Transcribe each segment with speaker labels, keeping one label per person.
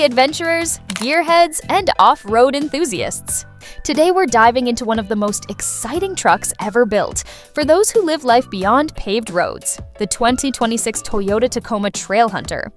Speaker 1: Hey adventurers, gearheads, and off-road enthusiasts! Today we're diving into one of the most exciting trucks ever built for those who live life beyond paved roads, the 2026 Toyota Tacoma Trailhunter.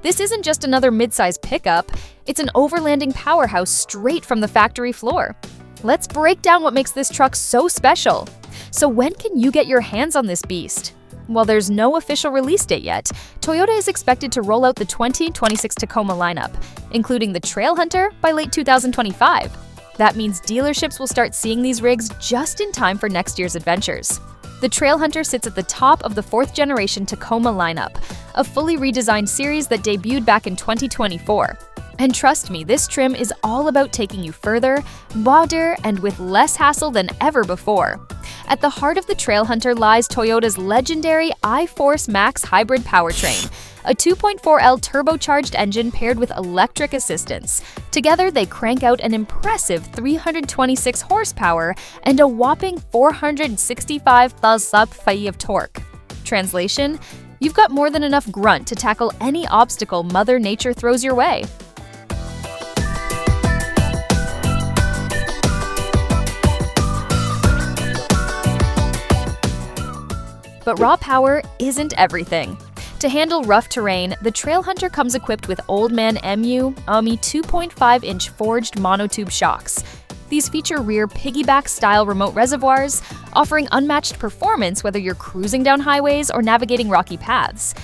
Speaker 1: This isn't just another midsize pickup, it's an overlanding powerhouse straight from the factory floor. Let's break down what makes this truck so special. So when can you get your hands on this beast? While there's no official release date yet, Toyota is expected to roll out the 2026 Tacoma lineup, including the Trailhunter by late 2025. That means dealerships will start seeing these rigs just in time for next year's adventures. The Trailhunter sits at the top of the fourth-generation Tacoma lineup, a fully redesigned series that debuted back in 2024. And trust me, this trim is all about taking you further, broader, and with less hassle than ever before. At the heart of the Trailhunter lies Toyota's legendary iForce Max hybrid powertrain, a 2.4L turbocharged engine paired with electric assistance. Together, they crank out an impressive 326 horsepower and a whopping 465 pound-feet of torque. Translation: you've got more than enough grunt to tackle any obstacle Mother Nature throws your way. But raw power isn't everything. To handle rough terrain, the Trailhunter comes equipped with Oldman MU 2.5-inch forged monotube shocks. These feature rear piggyback-style remote reservoirs, offering unmatched performance whether you're cruising down highways or navigating rocky paths.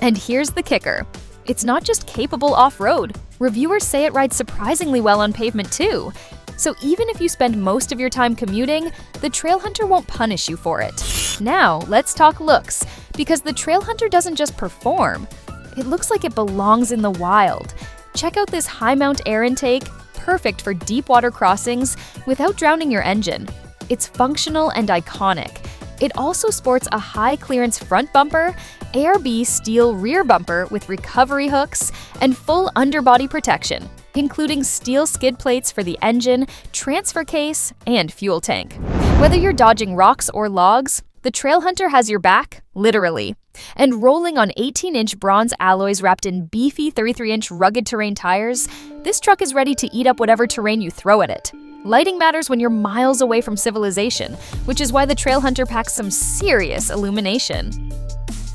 Speaker 1: And here's the kicker. It's not just capable off-road. Reviewers say it rides surprisingly well on pavement too. So even if you spend most of your time commuting, the Trailhunter won't punish you for it. Now, let's talk looks, because the Trailhunter doesn't just perform. It looks like it belongs in the wild. Check out this high-mount air intake, perfect for deep water crossings without drowning your engine. It's functional and iconic. It also sports a high-clearance front bumper, ARB steel rear bumper with recovery hooks, and full underbody protection, including steel skid plates for the engine, transfer case, and fuel tank. Whether you're dodging rocks or logs, the Trailhunter has your back, literally. And rolling on 18-inch bronze alloys wrapped in beefy 33-inch rugged terrain tires, this truck is ready to eat up whatever terrain you throw at it. Lighting matters when you're miles away from civilization, which is why the Trailhunter packs some serious illumination.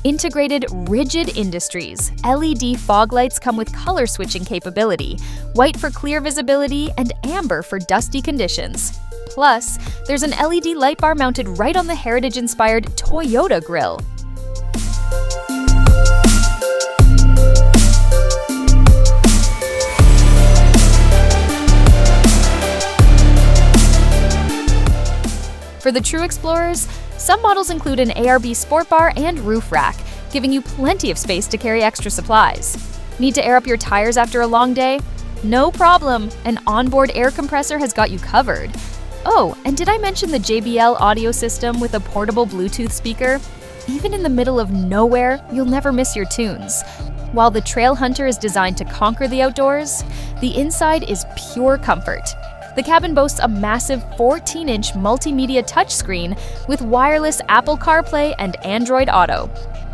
Speaker 1: Integrated Rigid Industries LED fog lights come with color switching capability, white for clear visibility and amber for dusty conditions. Plus, there's an LED light bar mounted right on the heritage-inspired Toyota grille. For the true explorers, some models include an ARB sport bar and roof rack, giving you plenty of space to carry extra supplies. Need to air up your tires after a long day? No problem, an onboard air compressor has got you covered. Oh, and did I mention the JBL audio system with a portable Bluetooth speaker? Even in the middle of nowhere, you'll never miss your tunes. While the Trailhunter is designed to conquer the outdoors, the inside is pure comfort. The cabin boasts a massive 14-inch multimedia touchscreen with wireless Apple CarPlay and Android Auto.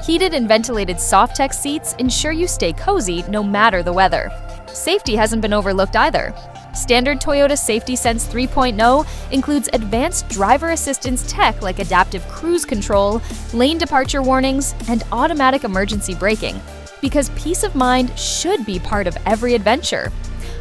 Speaker 1: Heated and ventilated Softex seats ensure you stay cozy no matter the weather. Safety hasn't been overlooked either. Standard Toyota Safety Sense 3.0 includes advanced driver assistance tech like adaptive cruise control, lane departure warnings, and automatic emergency braking. Because peace of mind should be part of every adventure.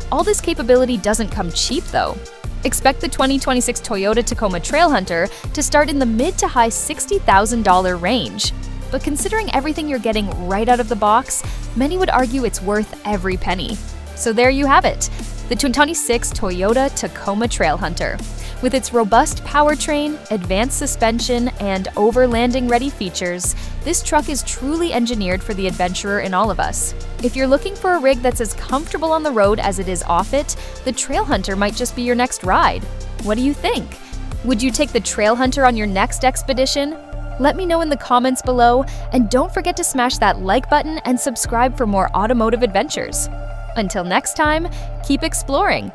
Speaker 1: All this capability doesn't come cheap though. Expect the 2026 Toyota Tacoma Trailhunter to start in the mid to high $60,000 range. But considering everything you're getting right out of the box, many would argue it's worth every penny. So there you have it, the 2026 Toyota Tacoma Trailhunter. With its robust powertrain, advanced suspension, and overlanding-ready features, this truck is truly engineered for the adventurer in all of us. If you're looking for a rig that's as comfortable on the road as it is off it, the Trailhunter might just be your next ride. What do you think? Would you take the Trailhunter on your next expedition? Let me know in the comments below, and don't forget to smash that like button and subscribe for more automotive adventures. Until next time, keep exploring.